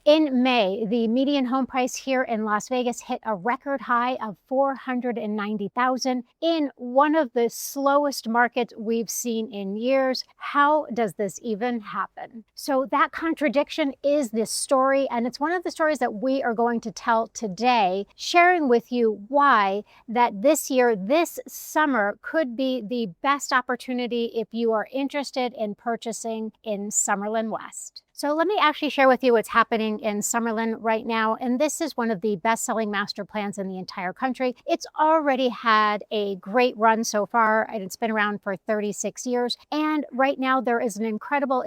In May, the median home price here in Las Vegas hit a record high of $490,000 in one of the slowest markets we've seen in years. How does this even happen? So that contradiction is this story, and it's one of the stories that we are going to tell today, sharing with you why that this year, this summer, could be the best opportunity if you are interested in purchasing in Summerlin West. So let me actually share with you what's happening in Summerlin right now. And this is one of the best-selling master plans in the entire country. It's already had a great run so far, and it's been around for 36 years. And right now there is an incredible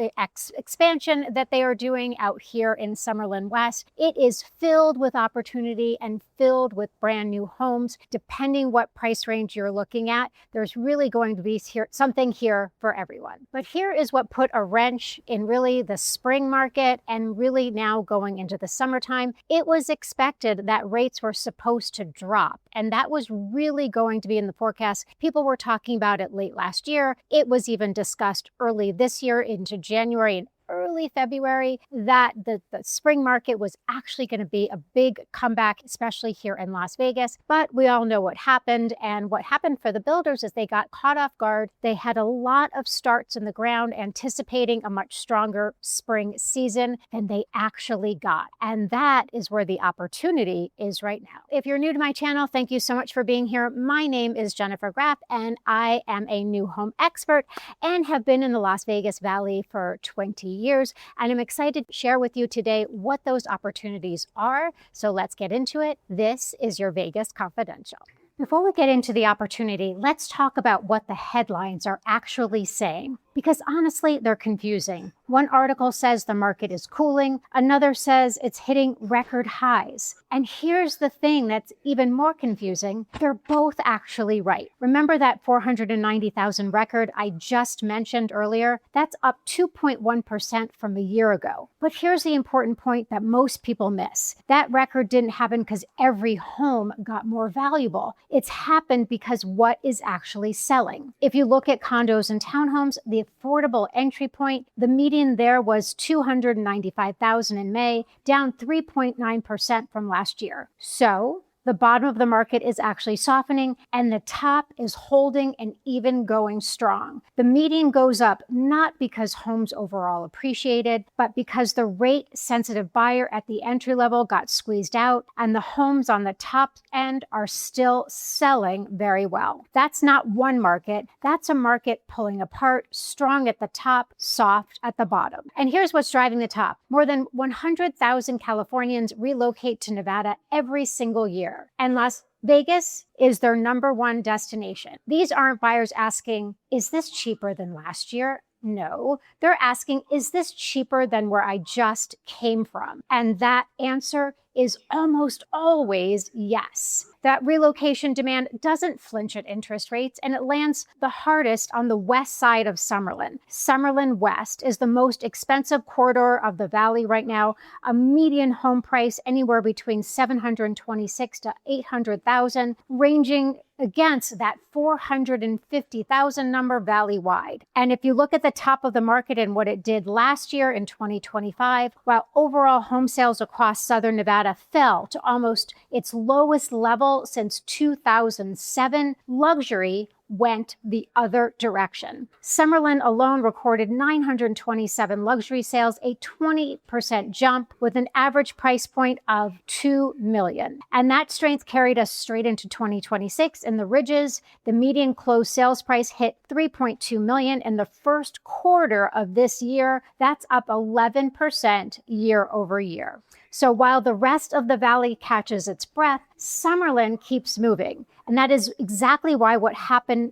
expansion that they are doing out here in Summerlin West. It is filled with opportunity and filled with brand new homes. Depending what price range you're looking at, there's really going to be something here for everyone. But here is what put a wrench in really the spring market and really now going into the summertime. It was expected that rates were supposed to drop, and that was really going to be in the forecast. People were talking about it late last year. It was even discussed early this year into January and early February that the spring market was actually going to be a big comeback, especially here in Las Vegas. But we all know what happened. And what happened for the builders is they got caught off guard. They had a lot of starts in the ground anticipating a much stronger spring season than they actually got. And that is where the opportunity is right now. If you're new to my channel, thank you so much for being here. My name is Jennifer Graff, and I am a new home expert and have been in the Las Vegas Valley for 20 years, and I'm excited to share with you today what those opportunities are. So let's get into it. This is your Vegas Confidential. Before we get into the opportunity, let's talk about what the headlines are actually saying, because honestly, they're confusing. One article says the market is cooling, another says it's hitting record highs. And here's the thing that's even more confusing. They're both actually right. Remember that 490,000 record I just mentioned earlier? That's up 2.1% from a year ago. But here's the important point that most people miss. That record didn't happen because every home got more valuable. It's happened because what is actually selling. If you look at condos and townhomes, the affordable entry point, the median there was 295,000 in May, down 3.9% from last year. So the bottom of the market is actually softening, and the top is holding and even going strong. The median goes up not because homes overall appreciated, but because the rate-sensitive buyer at the entry level got squeezed out, and the homes on the top end are still selling very well. That's not one market. That's a market pulling apart, strong at the top, soft at the bottom. And here's what's driving the top. More than 100,000 Californians relocate to Nevada every single year. And Las Vegas is their #1 destination. These aren't buyers asking, is this cheaper than last year? No, they're asking, is this cheaper than where I just came from? And that answer is almost always yes. That relocation demand doesn't flinch at interest rates, and it lands the hardest on the west side of Summerlin. Summerlin West is the most expensive corridor of the valley right now, a median home price anywhere between $726,000 to $800,000, ranging against that $450,000 number valley-wide. And if you look at the top of the market and what it did last year in 2025, while overall home sales across southern Nevada fell to almost its lowest level since 2007, luxury went the other direction. Summerlin alone recorded 927 luxury sales, a 20% jump with an average price point of $2 million. And that strength carried us straight into 2026. In the Ridges, the median closed sales price hit $3.2 million in the first quarter of this year. That's up 11% year over year. So while the rest of the valley catches its breath, Summerlin keeps moving. And that is exactly why what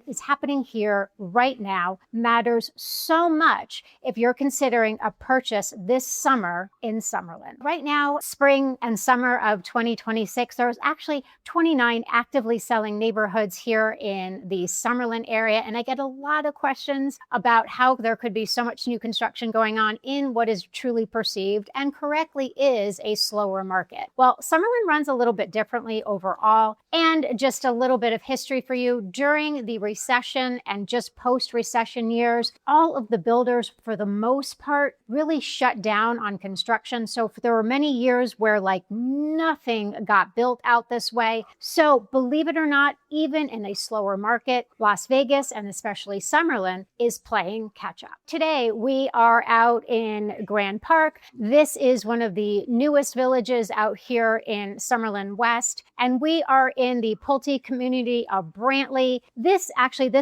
is happening here right now matters so much if you're considering a purchase this summer in Summerlin. Right now, spring and summer of 2026, there's actually 29 actively selling neighborhoods here in the Summerlin area. And I get a lot of questions about how there could be so much new construction going on in what is truly perceived and correctly is a slower market. Well, Summerlin runs a little bit differently overall, and just a little little bit of history for you. During the recession and just post-recession years, all of the builders, for the most part, really shut down on construction. So there were many years where like nothing got built out this way. So believe it or not, even in a slower market, Las Vegas and especially Summerlin is playing catch up. Today, we are out in Grand Park. This is one of the newest villages out here in Summerlin West, and we are in the Pulte community of Brantley. This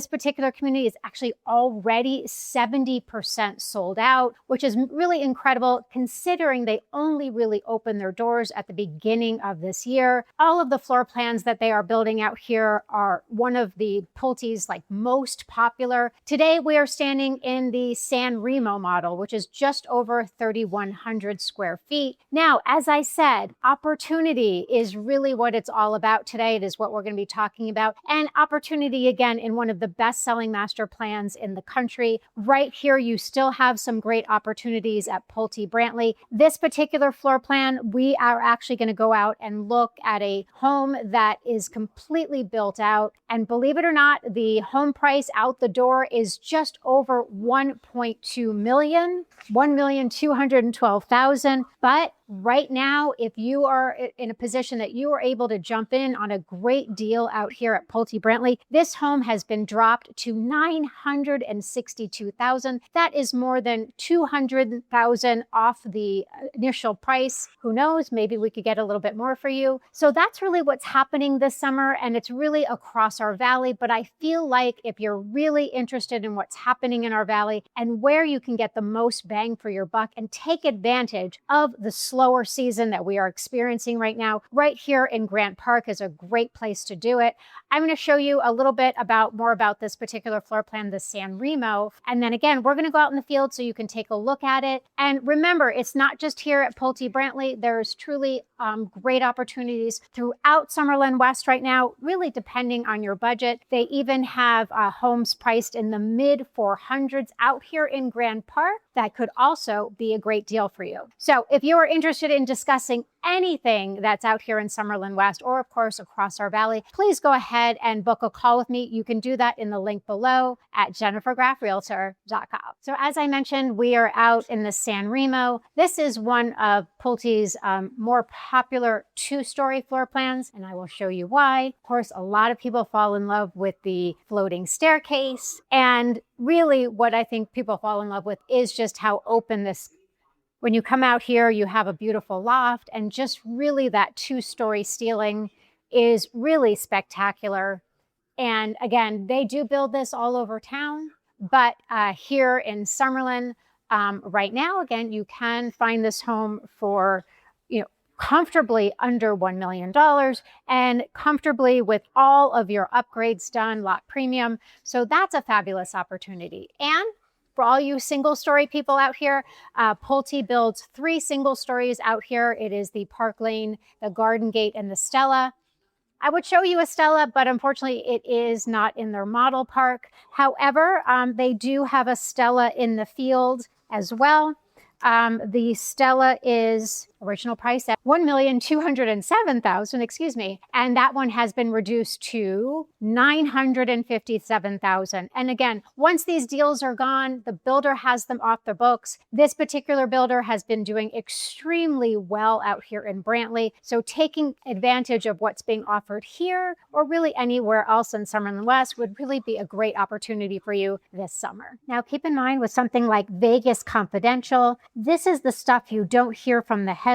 particular community is actually already 70% sold out, which is really incredible considering they only really opened their doors at the beginning of this year. All of the floor plans that they are building out here are one of the Pulte's like most popular. Today we are standing in the San Remo model, which is just over 3,100 square feet. Now, as I said, opportunity is really what it's all about today. It is what we're going to be talking about. And opportunity, again, in one of the best-selling master plans in the country. Right here, you still have some great opportunities at Pulte Brantley. This particular floor plan, we are actually going to go out and look at a home that is completely built out. And believe it or not, the home price out the door is just over 1.2 million, 1,212,000. But right now, if you are in a position that you are able to jump in on a great deal out here at Pulte Brantley, this home has been dropped to 962,000. That is more than 200,000 off the initial price. Who knows? Maybe we could get a little bit more for you. So that's really what's happening this summer, and it's really across our valley. But I feel like if you're really interested in what's happening in our valley and where you can get the most bang for your buck and take advantage of the slower season that we are experiencing right now, right here in Grant Park is a great place to do it. I'm going to show you a little bit more about this particular floor plan, the San Remo. And then again, we're going to go out in the field so you can take a look at it. And remember, it's not just here at Pulte Brantley. There's truly great opportunities throughout Summerlin West right now, really depending on your budget. They even have homes priced in the mid 400s out here in Grand Park. That could also be a great deal for you. So if you are interested in discussing anything that's out here in Summerlin West, or of course across our valley, please go ahead and book a call with me. You can do that in the link below at jennifergraffrealtor.com. So as I mentioned, we are out in the San Remo. This is one of Pulte's more popular two-story floor plans, and I will show you why. Of course, a lot of people fall in love with the floating staircase, and really what I think people fall in love with is just how open this. When you come out here, you have a beautiful loft, and just really that two-story ceiling is really spectacular. And again, they do build this all over town, but here in Summerlin, right now, again, you can find this home for, comfortably under $1 million and comfortably with all of your upgrades done, lot premium. So that's a fabulous opportunity. And for all you single-story people out here, Pulte builds 3 single stories out here. It is the Park Lane, the Garden Gate, and the Stella. I would show you a Stella, but unfortunately it is not in their model park. However, they do have a Stella in the field as well. The Stella is original price at $1,207,000, and that one has been reduced to $957,000. And again, once these deals are gone, the builder has them off the books. This particular builder has been doing extremely well out here in Brantley. So taking advantage of what's being offered here or really anywhere else in Summerlin West would really be a great opportunity for you this summer. Now, keep in mind with something like Vegas Confidential, this is the stuff you don't hear from the headlines.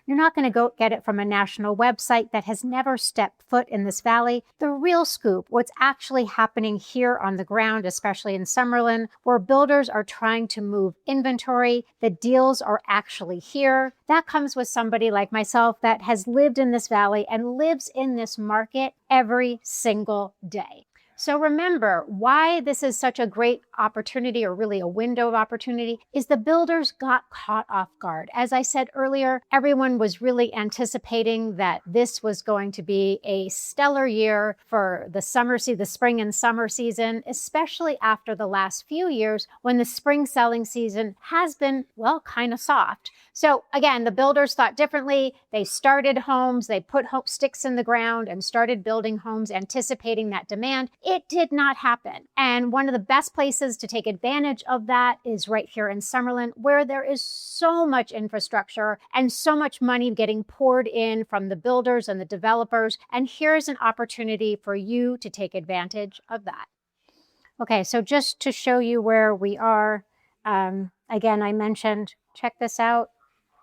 You're not going to go get it from a national website that has never stepped foot in this valley. The real scoop, what's actually happening here on the ground, especially in Summerlin, where builders are trying to move inventory, the deals are actually here. That comes with somebody like myself that has lived in this valley and lives in this market every single day. So remember, why this is such a great opportunity, or really a window of opportunity, is the builders got caught off guard. As I said earlier, everyone was really anticipating that this was going to be a stellar year for the spring and summer season, especially after the last few years when the spring selling season has been, well, kind of soft. So again, the builders thought differently. They started homes, they put sticks in the ground and started building homes anticipating that demand. It did not happen. And one of the best places to take advantage of that is right here in Summerlin, where there is so much infrastructure and so much money getting poured in from the builders and the developers. And here's an opportunity for you to take advantage of that. Okay, so just to show you where we are, again, I mentioned, check this out,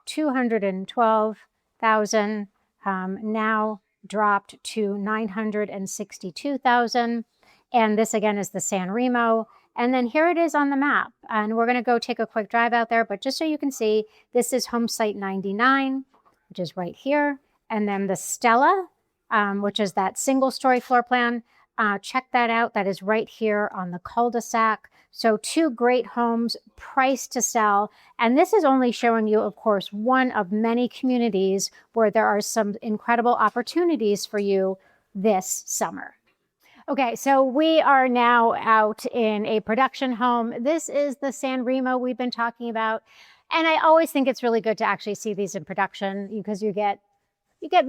212,000, now dropped to 962,000. And this again is the San Remo. And then here it is on the map. And we're going to go take a quick drive out there. But just so you can see, this is Homesite 99, which is right here. And then the Stella, which is that single story floor plan. Check that out. That is right here on the cul-de-sac. So 2 great homes priced to sell. And this is only showing you, of course, one of many communities where there are some incredible opportunities for you this summer. Okay, so we are now out in a production home. This is the San Remo we've been talking about. And I always think it's really good to actually see these in production because you get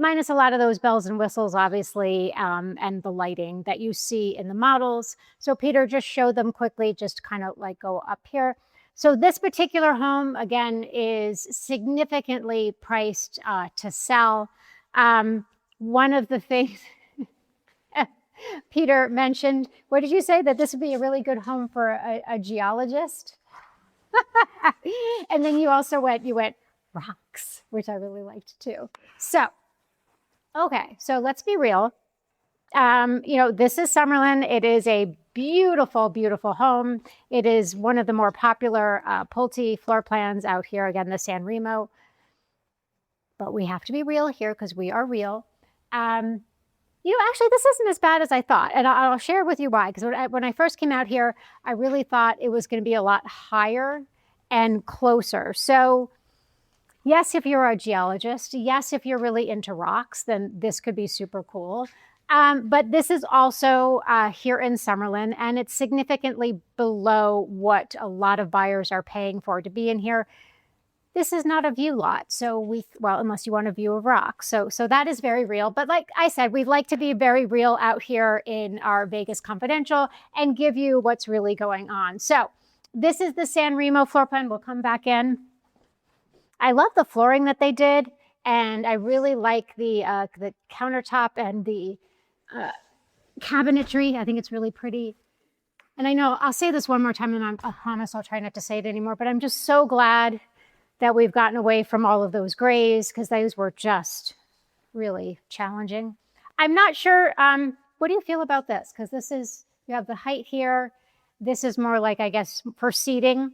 minus a lot of those bells and whistles, obviously, and the lighting that you see in the models. So Peter just showed them quickly, just kind of like go up here. So this particular home, again, is significantly priced to sell. One of the things Peter mentioned, what did you say? That this would be a really good home for a geologist? And then you also went rocks, which I really liked too. So, okay, so let's be real. This is Summerlin. It is a beautiful, beautiful home. It is one of the more popular Pulte floor plans out here. Again, the San Remo. But we have to be real here because we are real. Actually, this isn't as bad as I thought. And I'll share with you why. Because when I first came out here, I really thought it was going to be a lot higher and closer. So yes, if you're a geologist, yes, if you're really into rocks, then this could be super cool. But this is also here in Summerlin, and it's significantly below what a lot of buyers are paying for to be in here. This is not a view lot, so unless you want a view of rocks. So that is very real. But like I said, we'd like to be very real out here in our Vegas Confidential and give you what's really going on. So this is the San Remo floor plan. We'll come back in. I love the flooring that they did, and I really like the countertop and the cabinetry. I think it's really pretty. And I know I'll say this one more time, and I promise I'll try not to say it anymore, but I'm just so glad that we've gotten away from all of those grays because those were just really challenging. I'm not sure, what do you feel about this? Because you have the height here. This is more like, I guess, for seating.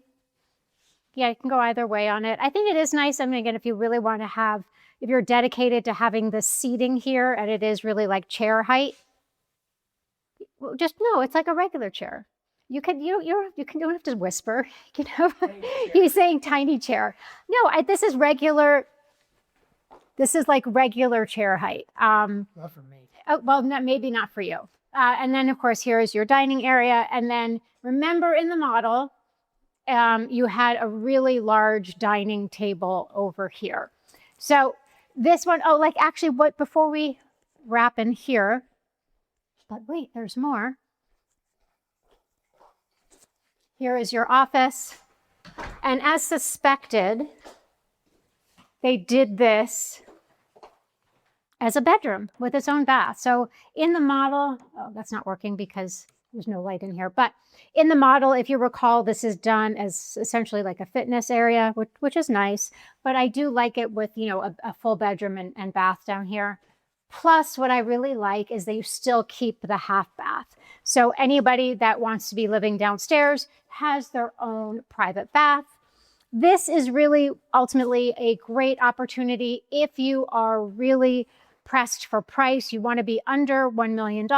Yeah, you can go either way on it. I think it is nice. I mean, again, if you really want to if you're dedicated to having the seating here and it is really like chair height, no, it's like a regular chair. You don't have to whisper, He's saying tiny chair. No, this is regular. This is like regular chair height. Not for me. Oh, well, maybe not for you. And then of course, here is your dining area. And then remember in the model, you had a really large dining table over here. So this one, before we wrap in here, but wait, there's more. Here is your office. And as suspected, they did this as a bedroom with its own bath. So in the model, that's not working because there's no light in here. But in the model, if you recall, this is done as essentially like a fitness area, which is nice. But I do like it with, a full bedroom and bath down here. Plus, what I really like is that you still keep the half bath. So anybody that wants to be living downstairs has their own private bath. This is really ultimately a great opportunity if you are really pressed for price, you want to be under $1 million,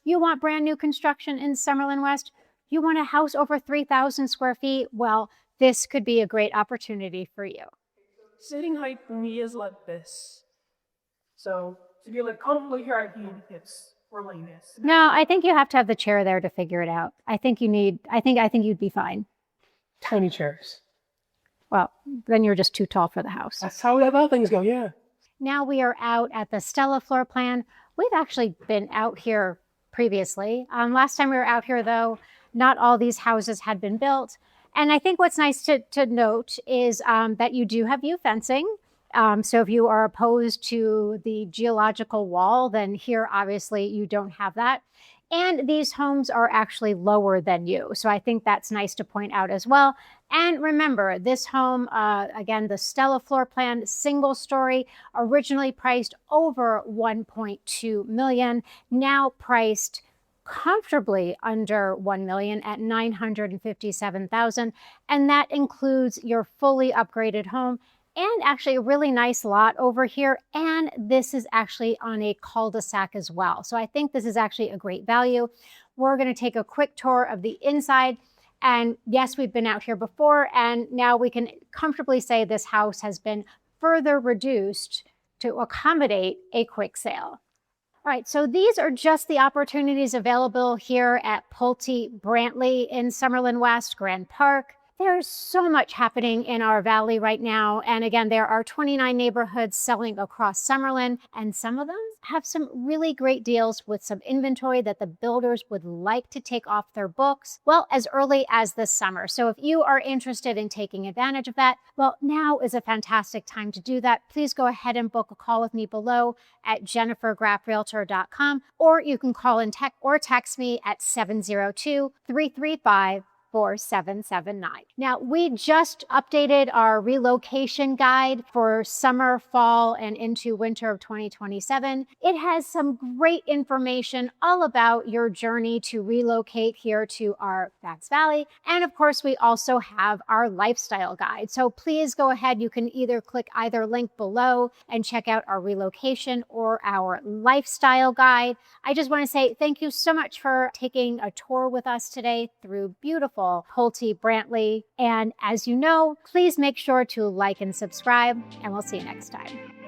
you want brand new construction in Summerlin West, you want a house over 3,000 square feet, well, this could be a great opportunity for you. Sitting height for me is like this. So if you're like comfortably here, I think it's for like this. No, I think you have to have the chair there to figure it out. I think you'd be fine. Tiny chairs. Well, then you're just too tall for the house. That's how other things go, yeah. Now we are out at the Stella floor plan. We've actually been out here previously. Last time we were out here, though, not all these houses had been built. And I think what's nice to note is that you do have view fencing. So if you are opposed to the geological wall, then here, obviously, you don't have that. And these homes are actually lower than you. So I think that's nice to point out as well. And remember, this home, again, the Stella floor plan, single story, originally priced over $1.2 million, now priced comfortably under $1 million at $957,000. And that includes your fully upgraded home and actually a really nice lot over here. And this is actually on a cul-de-sac as well. So I think this is actually a great value. We're going to take a quick tour of the inside. And yes, we've been out here before, and now we can comfortably say this house has been further reduced to accommodate a quick sale. All right, so these are just the opportunities available here at Pulte Brantley in Summerlin West, Grand Park. There's so much happening in our valley right now. And again, there are 29 neighborhoods selling across Summerlin, and some of them have some really great deals with some inventory that the builders would like to take off their books, well, as early as this summer. So if you are interested in taking advantage of that, well, now is a fantastic time to do that. Please go ahead and book a call with me below at jennifergraffrealtor.com, or you can call and text me at 702-335-4779. Now, we just updated our relocation guide for summer, fall, and into winter of 2027. It has some great information all about your journey to relocate here to our Fox Valley. And of course, we also have our lifestyle guide. So please go ahead. You can either click either link below and check out our relocation or our lifestyle guide. I just want to say thank you so much for taking a tour with us today through beautiful Pulte Brantley. And as you know, please make sure to like and subscribe, and we'll see you next time.